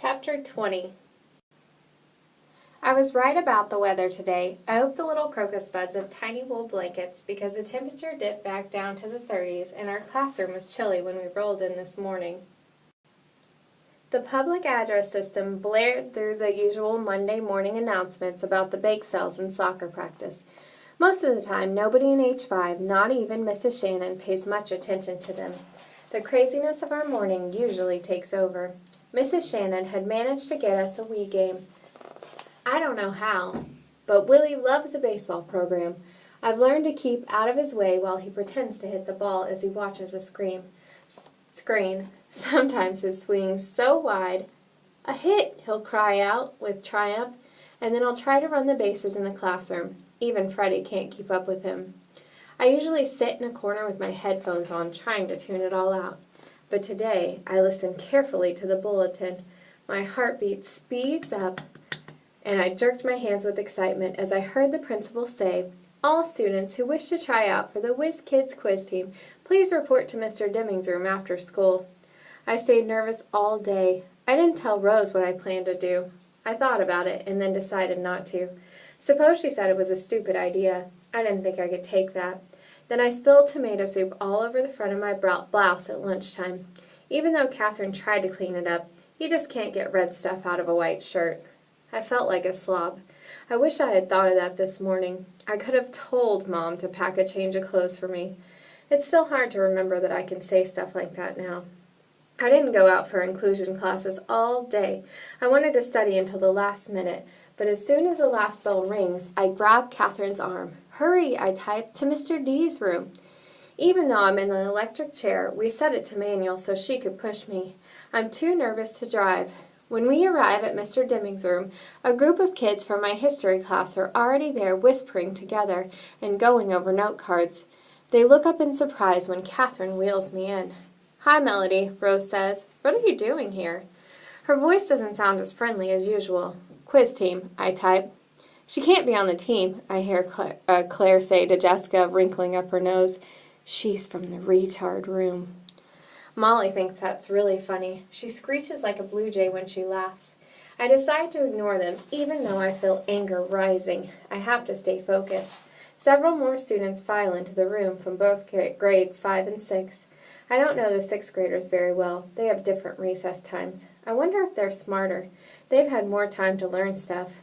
Chapter 20. I was right about the weather today. I hope the little crocus buds have tiny wool blankets because the temperature dipped back down to the 30s and our classroom was chilly when we rolled in this morning. The public address system blared through the usual Monday morning announcements about the bake sales and soccer practice. Most of the time, nobody in H5, not even Mrs. Shannon, pays much attention to them. The craziness of our morning usually takes over. Mrs. Shannon had managed to get us a Wii game. I don't know how, but Willie loves a baseball program. I've learned to keep out of his way while he pretends to hit the ball as he watches a screen. Sometimes his swing's so wide. "A hit!" he'll cry out with triumph, and then I'll try to run the bases in the classroom. Even Freddie can't keep up with him. I usually sit in a corner with my headphones on, trying to tune it all out. But today, I listened carefully to the bulletin. My heartbeat speeds up, and I jerked my hands with excitement as I heard the principal say, "All students who wish to try out for the Whiz Kids quiz team, please report to Mr. Deming's room after school." I stayed nervous all day. I didn't tell Rose what I planned to do. I thought about it and then decided not to. Suppose she said it was a stupid idea. I didn't think I could take that. Then I spilled tomato soup all over the front of my blouse at lunchtime. Even though Catherine tried to clean it up, you just can't get red stuff out of a white shirt. I felt like a slob. I wish I had thought of that this morning. I could have told Mom to pack a change of clothes for me. It's still hard to remember that I can say stuff like that now. I didn't go out for inclusion classes all day. I wanted to study until the last minute, but as soon as the last bell rings, I grab Catherine's arm. "Hurry," I type, "to Mr. D's room." Even though I'm in the electric chair, we set it to manual so she could push me. I'm too nervous to drive. When we arrive at Mr. Deming's room, a group of kids from my history class are already there whispering together and going over note cards. They look up in surprise when Catherine wheels me in. "Hi, Melody," Rose says. "What are you doing here?" Her voice doesn't sound as friendly as usual. "Quiz team," I type. "She can't be on the team," I hear Claire say to Jessica, wrinkling up her nose. "She's from the retard room." Molly thinks that's really funny. She screeches like a blue jay when she laughs. I decide to ignore them, even though I feel anger rising. I have to stay focused. Several more students file into the room from both grades 5 and 6. I don't know the 6th graders very well. They have different recess times. I wonder if they're smarter. They've had more time to learn stuff.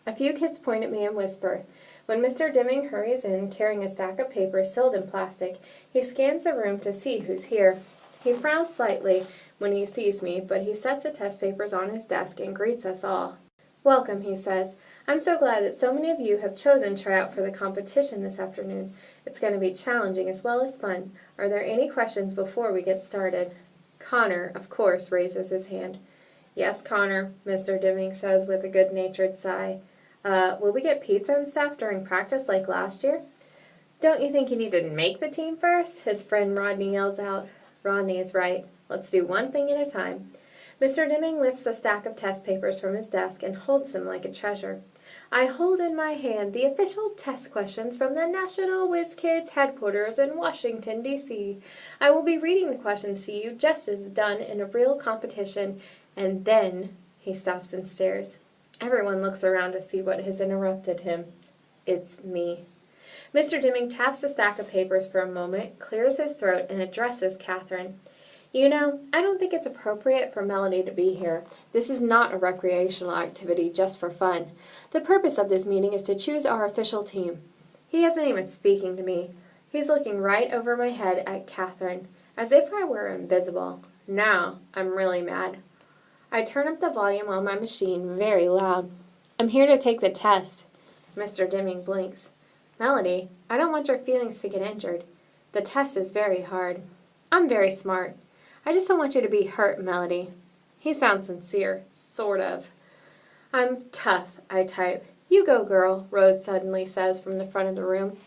A few kids point at me and whisper. When Mr. Deming hurries in, carrying a stack of papers sealed in plastic, he scans the room to see who's here. He frowns slightly when he sees me, but he sets the test papers on his desk and greets us all. "Welcome," he says. "I'm so glad that so many of you have chosen to try out for the competition this afternoon. It's going to be challenging as well as fun. Are there any questions before we get started?" Connor, of course, raises his hand. "Yes, Connor," Mr. Deming says with a good-natured sigh. Will we get pizza and stuff during practice like last year?" "Don't you think you need to make the team first?" his friend Rodney yells out. Rodney is right. Let's do one thing at a time. Mr. Deming lifts a stack of test papers from his desk and holds them like a treasure. I hold in my hand the official test questions from the National Whiz Kids headquarters in Washington, D.C. I will be reading the questions to you just as done in a real competition, and then he stops and stares. Everyone looks around to see what has interrupted him. It's me. Mr. Deming taps the stack of papers for a moment, clears his throat, and addresses Catherine. "You know, I don't think it's appropriate for Melody to be here. This is not a recreational activity just for fun. The purpose of this meeting is to choose our official team." He isn't even speaking to me. He's looking right over my head at Catherine, as if I were invisible. Now I'm really mad. I turn up the volume on my machine very loud. "I'm here to take the test." Mr. Deming blinks. "Melody, I don't want your feelings to get injured. The test is very hard. I'm very smart. I just don't want you to be hurt, Melody." He sounds sincere, sort of. "I'm tough," I type. "You go, girl," Rose suddenly says from the front of the room.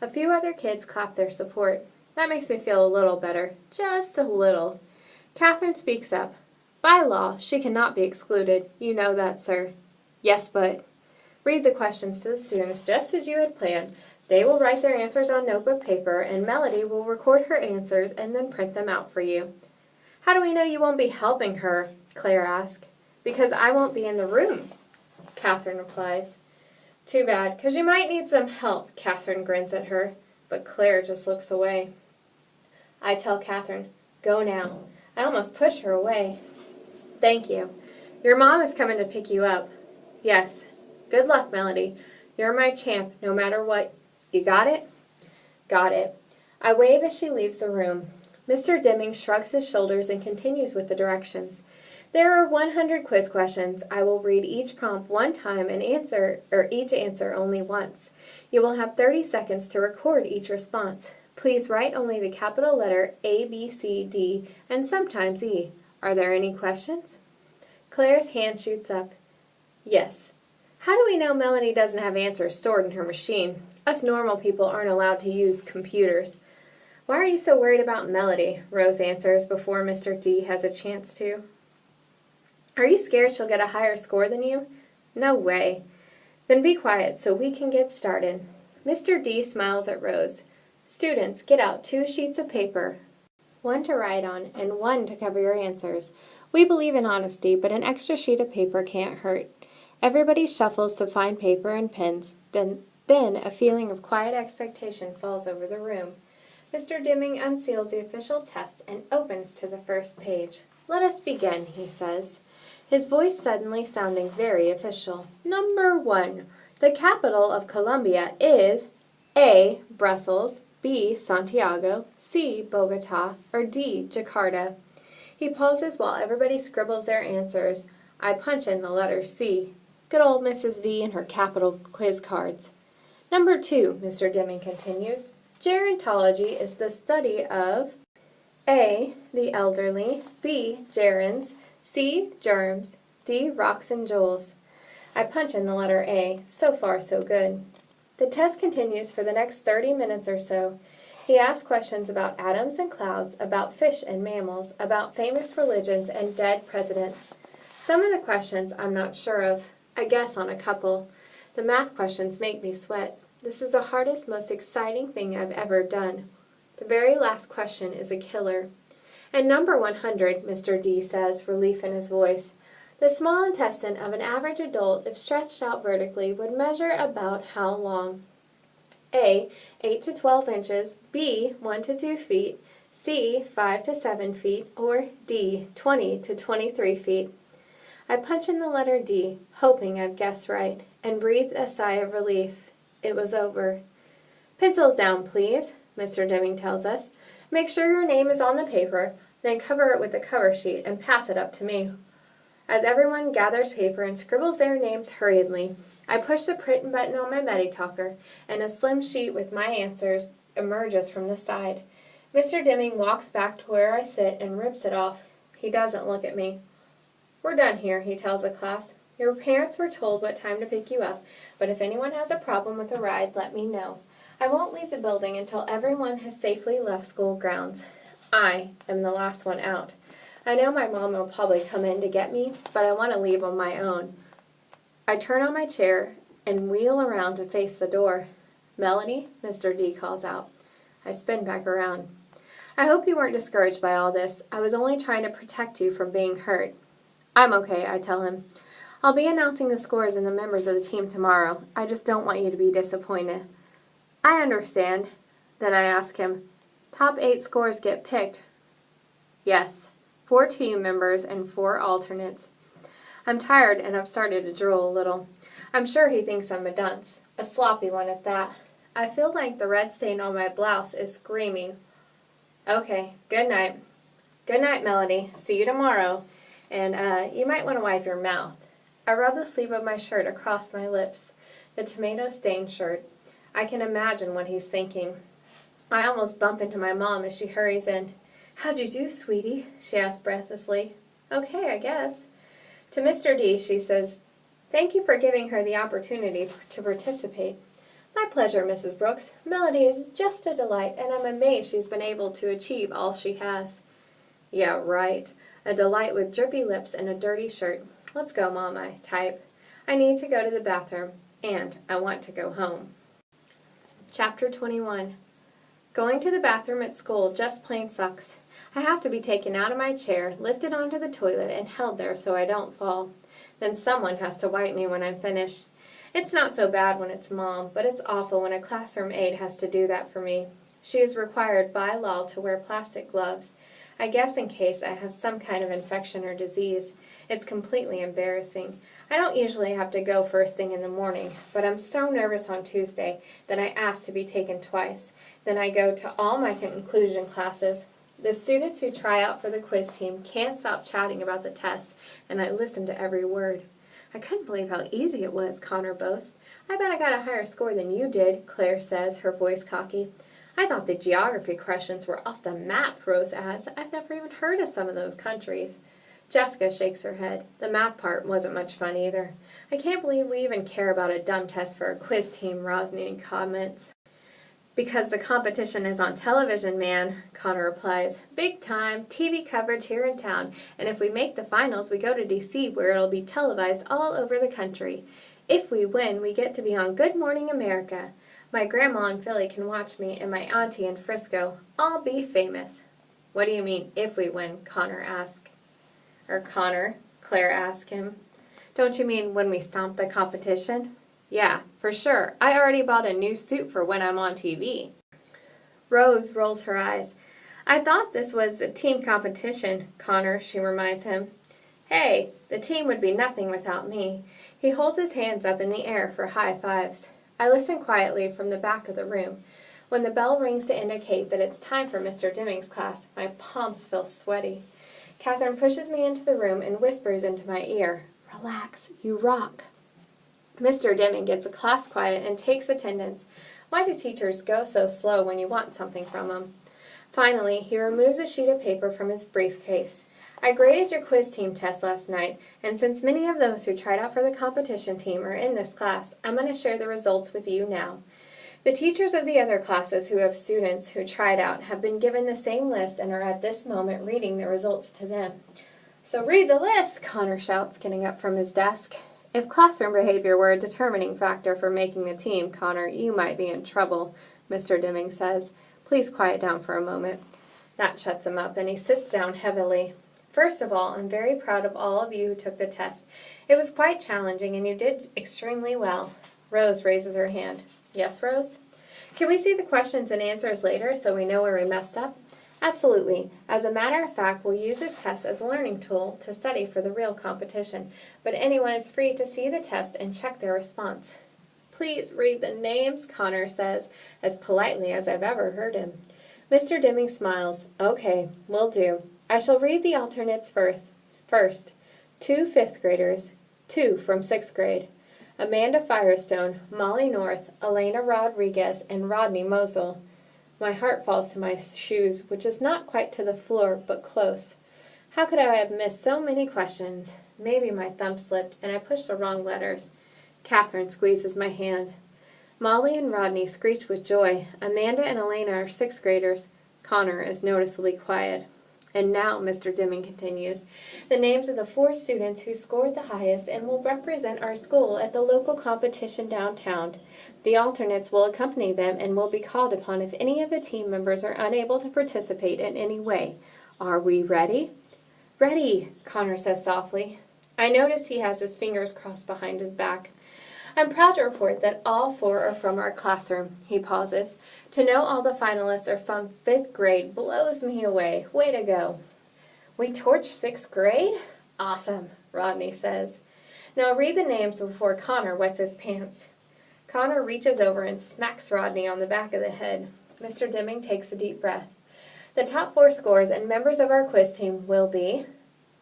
A few other kids clap their support. That makes me feel a little better. Just a little. Catherine speaks up. "By law, she cannot be excluded. You know that, sir." "Yes, but—" "Read the questions to the students just as you had planned. They will write their answers on notebook paper, and Melody will record her answers and then print them out for you." "How do we know you won't be helping her?" Claire asked. Because I won't be in the room, Catherine replies. Too bad, 'cause you might need some help, Catherine grins at her, but Claire just looks away. I tell Catherine, go now. I almost push her away. Thank you. Your mom is coming to pick you up. Yes. Good luck, Melody. You're my champ, no matter what. You got it? Got it. I wave as she leaves the room. Mr. Dimming shrugs his shoulders and continues with the directions. There are 100 quiz questions. I will read each prompt one time and each answer only once. You will have 30 seconds to record each response. Please write only the capital letter A, B, C, D, and sometimes E. Are there any questions? Claire's hand shoots up. Yes. How do we know Melanie doesn't have answers stored in her machine? Us normal people aren't allowed to use computers. Why are you so worried about Melody? Rose answers before Mr. D has a chance to. Are you scared she'll get a higher score than you? No way. Then be quiet so we can get started. Mr. D smiles at Rose. Students, get out 2 sheets of paper. One to write on and one to cover your answers. We believe in honesty, but an extra sheet of paper can't hurt. Everybody shuffles to find paper and pens. Then a feeling of quiet expectation falls over the room. Mr. Dimming unseals the official test and opens to the first page. Let us begin, he says, his voice suddenly sounding very official. Number 1. The capital of Colombia is A. Brussels, B. Santiago, C. Bogota, or D. Jakarta. He pauses while everybody scribbles their answers. I punch in the letter C. Good old Mrs. V and her capital quiz cards. Number 2, Mr. Dimming continues. Gerontology is the study of A. The elderly, B. Gerunds, C. Germs, D. Rocks and jewels. I punch in the letter A. So far, so good. The test continues for the next 30 minutes or so. He asks questions about atoms and clouds, about fish and mammals, about famous religions and dead presidents. Some of the questions I'm not sure of. I guess on a couple. The math questions make me sweat. This is the hardest, most exciting thing I've ever done. The very last question is a killer. And number 100, Mr. D says, relief in his voice. The small intestine of an average adult, if stretched out vertically, would measure about how long? A. 8 to 12 inches, B. 1 to 2 feet, C. 5 to 7 feet, or D. 20 to 23 feet. I punch in the letter D, hoping I've guessed right, and breathed a sigh of relief. It was over. Pencils down, please, Mr. Dimming tells us. Make sure your name is on the paper, then cover it with the cover sheet and pass it up to me. As everyone gathers paper and scribbles their names hurriedly, I push the print button on my Meditalker, and a slim sheet with my answers emerges from the side. Mr. Dimming walks back to where I sit and rips it off. He doesn't look at me. We're done here, he tells the class. Your parents were told what time to pick you up, but if anyone has a problem with the ride, let me know. I won't leave the building until everyone has safely left school grounds. I am the last one out. I know my mom will probably come in to get me, but I want to leave on my own. I turn on my chair and wheel around to face the door. Melody, Mr. D calls out. I spin back around. I hope you weren't discouraged by all this. I was only trying to protect you from being hurt. I'm okay, I tell him. I'll be announcing the scores and the members of the team tomorrow. I just don't want you to be disappointed. I understand. Then I ask him, top 8 scores get picked. Yes, 4 team members and 4 alternates. I'm tired and I've started to drool a little. I'm sure he thinks I'm a dunce, a sloppy one at that. I feel like the red stain on my blouse is screaming. Okay, good night. Good night, Melody. See you tomorrow. And you might want to wipe your mouth. I rub the sleeve of my shirt across my lips, the tomato-stained shirt. I can imagine what he's thinking. I almost bump into my mom as she hurries in. How'd you do, sweetie? She asks breathlessly. Okay, I guess. To Mr. D, she says, thank you for giving her the opportunity to participate. My pleasure, Mrs. Brooks. Melody is just a delight, and I'm amazed she's been able to achieve all she has. Yeah, right. A delight with drippy lips and a dirty shirt. Let's go, Mom, I type. I need to go to the bathroom, and I want to go home. Chapter 21. Going to the bathroom at school just plain sucks. I have to be taken out of my chair, lifted onto the toilet, and held there so I don't fall. Then someone has to wipe me when I'm finished. It's not so bad when it's Mom, but it's awful when a classroom aide has to do that for me. She is required by law to wear plastic gloves. I guess in case I have some kind of infection or disease. It's completely embarrassing. I don't usually have to go first thing in the morning, but I'm so nervous on Tuesday that I asked to be taken twice. Then I go to all my conclusion classes. The students who try out for the quiz team can't stop chatting about the tests, and I listen to every word. I couldn't believe how easy it was, Connor boasts. I bet I got a higher score than you did, Claire says, her voice cocky. I thought the geography questions were off the map, Rose adds. I've never even heard of some of those countries. Jessica shakes her head. The math part wasn't much fun either. I can't believe we even care about a dumb test for a quiz team, Rosny comments. Because the competition is on television, man, Connor replies. Big time, TV coverage here in town, and if we make the finals, we go to D.C. where it'll be televised all over the country. If we win, we get to be on Good Morning America. My grandma in Philly can watch me, and my auntie in Frisco. I'll be famous. What do you mean, if we win? Claire asked him. Don't you mean when we stomp the competition? Yeah, for sure. I already bought a new suit for when I'm on TV. Rose rolls her eyes. I thought this was a team competition, Connor, she reminds him. Hey, the team would be nothing without me. He holds his hands up in the air for high fives. I listen quietly from the back of the room. When the bell rings to indicate that it's time for Mr. Dimming's class, my palms feel sweaty. Catherine pushes me into the room and whispers into my ear, Relax, you rock. Mr. Dimming gets a class quiet and takes attendance. Why do teachers go so slow when you want something from them? Finally, he removes a sheet of paper from his briefcase. I graded your quiz team test last night, and since many of those who tried out for the competition team are in this class, I'm going to share the results with you now. The teachers of the other classes who have students who tried out have been given the same list and are at this moment reading the results to them. So read the list, Connor shouts, getting up from his desk. If classroom behavior were a determining factor for making the team, Connor, you might be in trouble, Mr. Dimming says. Please quiet down for a moment. That shuts him up, and he sits down heavily. First of all, I'm very proud of all of you who took the test. It was quite challenging, and you did extremely well. Rose raises her hand. Yes, Rose? Can we see the questions and answers later so we know where we messed up? Absolutely. As a matter of fact, we'll use this test as a learning tool to study for the real competition, but anyone is free to see the test and check their response. Please read the names, Connor says, as politely as I've ever heard him. Mr. Dimming smiles. Okay, will do. I shall read the alternates first. 2 fifth graders, 2 from 6th grade. Amanda Firestone, Molly North, Elena Rodriguez, and Rodney Mosel. My heart falls to my shoes, which is not quite to the floor, but close. How could I have missed so many questions? Maybe my thumb slipped, and I pushed the wrong letters. Catherine squeezes my hand. Molly and Rodney screech with joy. Amanda and Elena are 6th graders. Connor is noticeably quiet. And now, Mr. Dimming continues, the names of the 4 students who scored the highest and will represent our school at the local competition downtown. The alternates will accompany them and will be called upon if any of the team members are unable to participate in any way. Are we ready? Ready, Connor says softly. I notice he has his fingers crossed behind his back. I'm proud to report that all 4 are from our classroom. He pauses. To know all the finalists are from 5th grade blows me away. Way to go. We torched 6th grade? Awesome, Rodney says. Now read the names before Connor wets his pants. Connor reaches over and smacks Rodney on the back of the head. Mr. Dimming takes a deep breath. The top 4 scores and members of our quiz team will be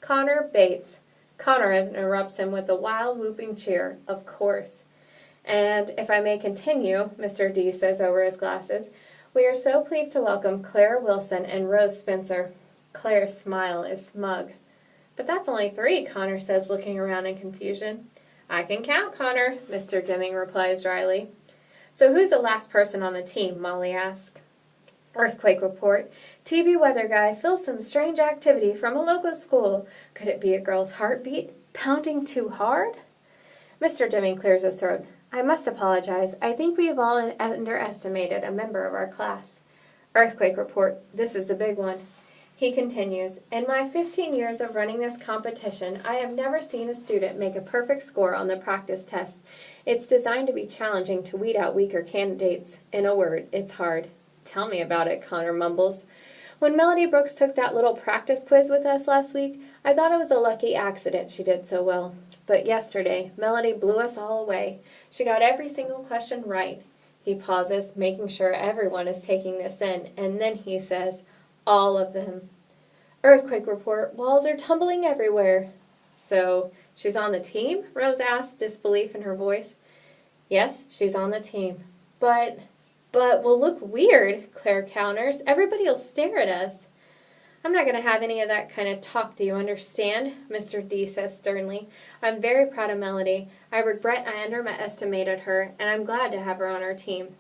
Connor Bates. Connor interrupts him with a wild whooping cheer. Of course. And if I may continue, Mr. D says over his glasses, we are so pleased to welcome Claire Wilson and Rose Spencer. Claire's smile is smug. But that's only 3, Connor says, looking around in confusion. I can count, Connor, Mr. Dimming replies dryly. So who's the last person on the team, Molly asks. Earthquake report. TV weather guy feels some strange activity from a local school. Could it be a girl's heartbeat? Pounding too hard? Mr. Dimming clears his throat. I must apologize. I think we have all underestimated a member of our class. Earthquake report. This is the big one. He continues, "In my 15 years of running this competition, I have never seen a student make a perfect score on the practice test. It's designed to be challenging to weed out weaker candidates. In a word, it's hard." "Tell me about it," Connor mumbles. "When Melody Brooks took that little practice quiz with us last week, I thought it was a lucky accident she did so well. But yesterday, Melody blew us all away. She got every single question right." He pauses, making sure everyone is taking this in, and then he says, "All of them." "Earthquake report, walls are tumbling everywhere." "So, she's on the team?" Rose asked, disbelief in her voice. "Yes, she's on the team." But we'll look weird," Claire counters. "Everybody'll stare at us." "I'm not going to have any of that kind of talk, do you understand?" Mr. D says sternly. "I'm very proud of Melody. I regret I underestimated her, and I'm glad to have her on our team."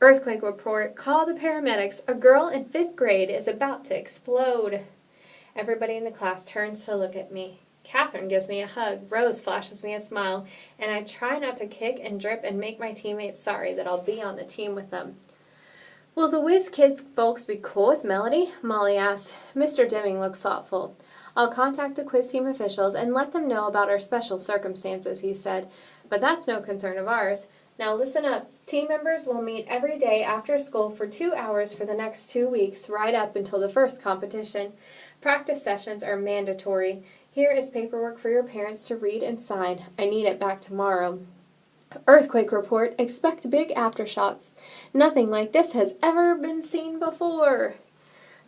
"Earthquake report, call the paramedics. A girl in 5th grade is about to explode." Everybody in the class turns to look at me. Catherine gives me a hug, Rose flashes me a smile, and I try not to kick and drip and make my teammates sorry that I'll be on the team with them. "Will the Whiz Kids folks be cool with Melody?" Molly asks. Mr. Deming looks thoughtful. "I'll contact the quiz team officials and let them know about our special circumstances," he said. "But that's no concern of ours. Now listen up. Team members will meet every day after school for 2 hours for the next 2 weeks, right up until the first competition. Practice sessions are mandatory. Here is paperwork for your parents to read and sign. I need it back tomorrow. Earthquake report, expect big aftershocks. Nothing like this has ever been seen before."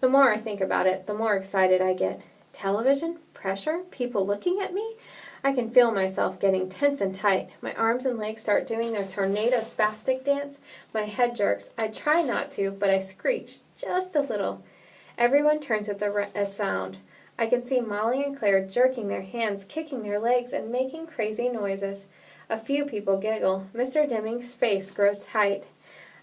The more I think about it, the more excited I get. Television? Pressure? People looking at me? I can feel myself getting tense and tight. My arms and legs start doing their tornado spastic dance. My head jerks. I try not to, but I screech, just a little. Everyone turns at the sound. I can see Molly and Claire jerking their hands, kicking their legs, and making crazy noises. A few people giggle. Mr. Deming's face grows tight.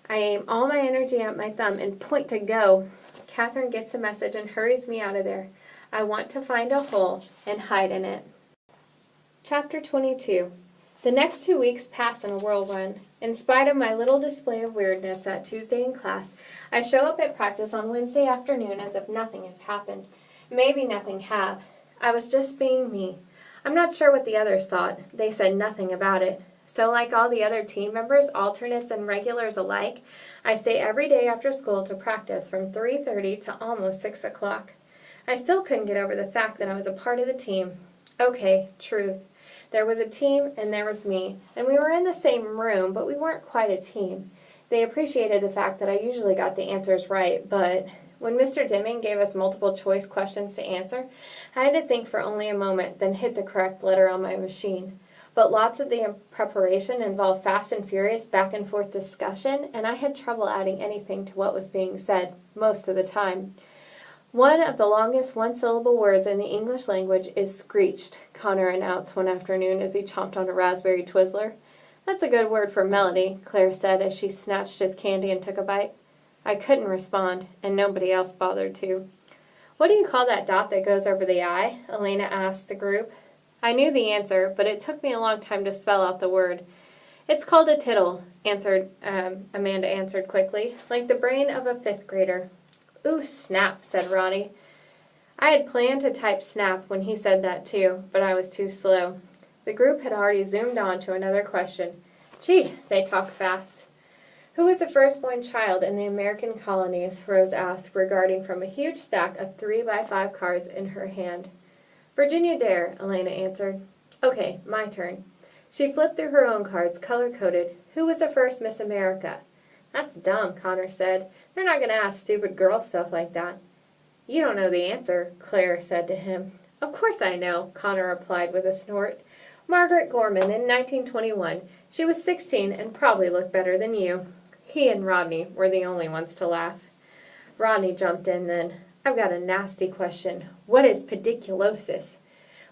I aim all my energy at my thumb and point to go. Catherine gets the message and hurries me out of there. I want to find a hole and hide in it. Chapter 22. The next 2 weeks pass in a whirlwind. In spite of my little display of weirdness that Tuesday in class, I show up at practice on Wednesday afternoon as if nothing had happened. Maybe nothing have. I was just being me. I'm not sure what the others thought. They said nothing about it. So like all the other team members, alternates, and regulars alike, I stay every day after school to practice from 3:30 to almost 6 o'clock. I still couldn't get over the fact that I was a part of the team. Okay, truth. There was a team and there was me, and we were in the same room, but we weren't quite a team. They appreciated the fact that I usually got the answers right, but when Mr. Deming gave us multiple choice questions to answer, I had to think for only a moment, then hit the correct letter on my machine. But lots of the preparation involved fast and furious back and forth discussion, and I had trouble adding anything to what was being said, most of the time. One of the longest one-syllable words in the English language is screeched, Connor announced one afternoon as he chomped on a raspberry Twizzler. That's a good word for Melody, Claire said as she snatched his candy and took a bite. I couldn't respond, and nobody else bothered to. What do you call that dot that goes over the I? Elena asked the group. I knew the answer, but it took me a long time to spell out the word. It's called a tittle, Amanda answered quickly, like the brain of a 5th grader. Ooh, snap, said Ronnie. I had planned to type snap when he said that too, but I was too slow. The group had already zoomed on to another question. Gee, they talk fast. Who was the firstborn child in the American colonies? Rose asked, regarding from a huge stack of 3x5 cards in her hand. Virginia Dare, Elena answered. Okay, my turn. She flipped through her own cards, color-coded. Who was the first Miss America? That's dumb, Connor said. They're not going to ask stupid girl stuff like that. You don't know the answer, Claire said to him. Of course I know, Connor replied with a snort. Margaret Gorman in 1921. She was 16 and probably looked better than you. He and Rodney were the only ones to laugh. Rodney jumped in then. I've got a nasty question. What is pediculosis?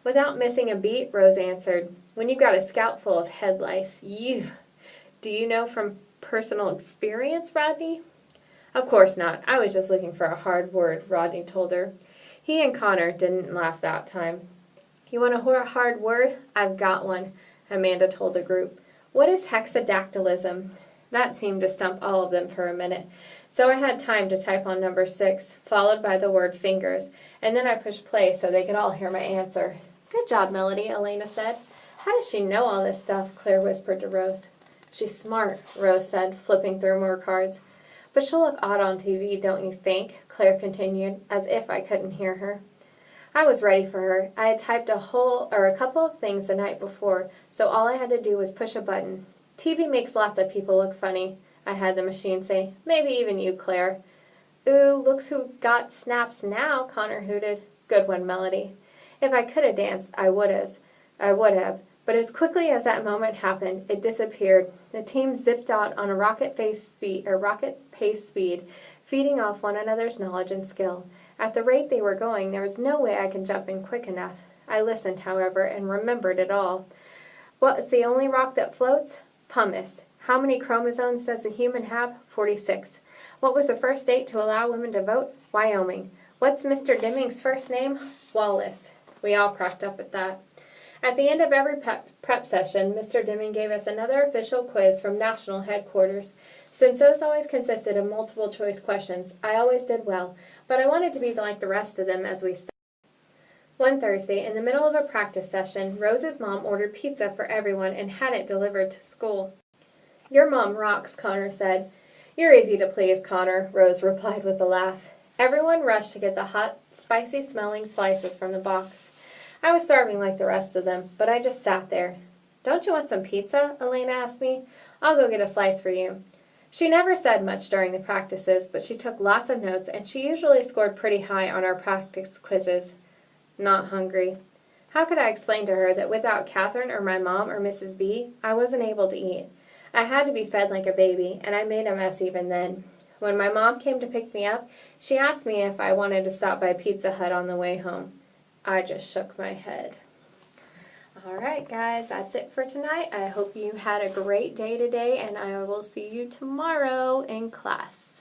Without missing a beat, Rose answered, when you've got a scalp full of head lice, Do you know from personal experience, Rodney? Of course not. I was just looking for a hard word, Rodney told her. He and Connor didn't laugh that time. You want a hard word? I've got one, Amanda told the group. What is hexadactylism? That seemed to stump all of them for a minute. So I had time to type on number 6, followed by the word fingers, and then I pushed play so they could all hear my answer. Good job, Melody, Elena said. How does she know all this stuff? Claire whispered to Rose. She's smart, Rose said, flipping through more cards. But she'll look odd on TV, don't you think? Claire continued, as if I couldn't hear her. I was ready for her. I had typed a couple of things the night before, so all I had to do was push a button. TV makes lots of people look funny, I had the machine say. Maybe even you, Claire. Ooh, looks who got snaps now, Connor hooted. Good one, Melody. If I could have danced, I would have. But as quickly as that moment happened, it disappeared. The team zipped out on a rocket-pace speed, feeding off one another's knowledge and skill. At the rate they were going, there was no way I could jump in quick enough. I listened, however, and remembered it all. What's the only rock that floats? Pumice. How many chromosomes does a human have? 46. What was the first state to allow women to vote? Wyoming. What's Mr. Deming's first name? Wallace. We all cracked up at that. At the end of every prep session, Mr. Deming gave us another official quiz from national headquarters. Since those always consisted of multiple choice questions, I always did well, but I wanted to be like the rest of them as we started. One Thursday, in the middle of a practice session, Rose's mom ordered pizza for everyone and had it delivered to school. Your mom rocks, Connor said. You're easy to please, Connor, Rose replied with a laugh. Everyone rushed to get the hot, spicy-smelling slices from the box. I was starving like the rest of them, but I just sat there. Don't you want some pizza? Elena asked me. I'll go get a slice for you. She never said much during the practices, but she took lots of notes, and she usually scored pretty high on our practice quizzes. Not hungry. How could I explain to her that without Catherine or my mom or Mrs. B, I wasn't able to eat? I had to be fed like a baby, and I made a mess even then. When my mom came to pick me up, she asked me if I wanted to stop by Pizza Hut on the way home. I just shook my head. All right, guys, that's it for tonight. I hope you had a great day today, and I will see you tomorrow in class.